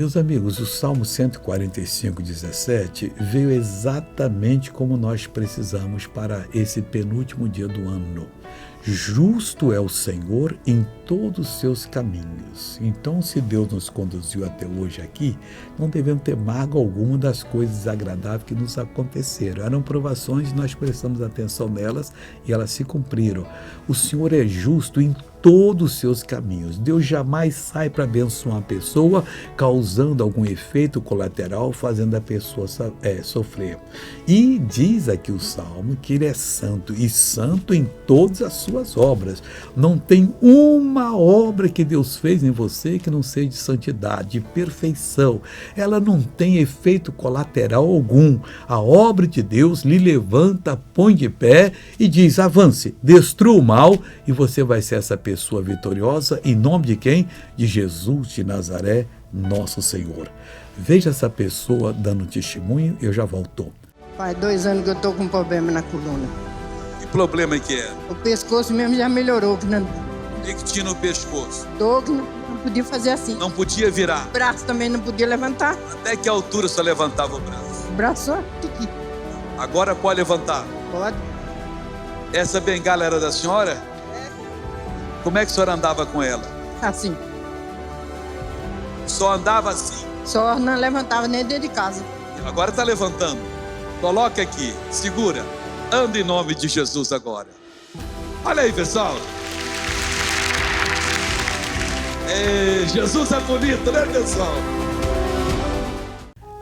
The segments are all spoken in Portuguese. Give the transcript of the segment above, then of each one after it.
Meus amigos, o Salmo 145:17 veio exatamente como nós precisamos para esse penúltimo dia do ano. Justo é o Senhor em todos os seus caminhos. Então, se Deus nos conduziu até hoje aqui, não devemos ter mágoa alguma das coisas desagradáveis que nos aconteceram. Eram provações e nós prestamos atenção nelas e elas se cumpriram. O Senhor é justo em todos os seus caminhos. Deus jamais sai para abençoar uma pessoa causando algum efeito colateral, fazendo a pessoa sofrer. E diz aqui o Salmo que ele é santo, e santo em todas as suas obras. Não tem uma obra que Deus fez em você que não seja de santidade, de perfeição. Ela não tem efeito colateral algum. A obra de Deus lhe levanta, põe de pé e diz: avance, destrua o mal e você vai ser essa pessoa vitoriosa, em nome de quem? De Jesus de Nazaré, nosso Senhor. Veja essa pessoa dando testemunho, eu já volto. Faz 2 anos que eu tô com problema na coluna. Que problema que é? O pescoço mesmo já melhorou. Que O que tinha no pescoço? dor que não podia fazer assim. Não podia virar. O braço também não podia levantar. Até que altura você levantava o braço? O braço só aqui. Agora pode levantar. Pode. Essa bengala era da senhora? Como é que a senhora andava com ela? Assim. Só andava assim. Só não levantava nem dentro de casa. Agora está levantando. Coloca aqui, segura. Anda em nome de Jesus agora. Olha aí, pessoal. Jesus é bonito, né, pessoal?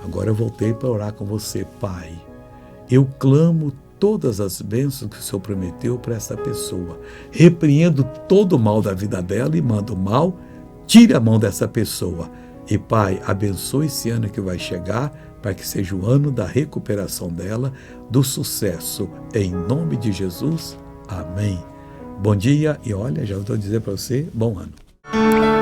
Agora eu voltei para orar com você, Pai. Eu clamo todas as bênçãos que o Senhor prometeu para essa pessoa. Repreendo todo o mal da vida dela e mando o mal, tire a mão dessa pessoa. E, Pai, abençoe esse ano que vai chegar, para que seja o ano da recuperação dela, do sucesso. Em nome de Jesus, amém. Bom dia e olha, já estou dizendo para você, bom ano.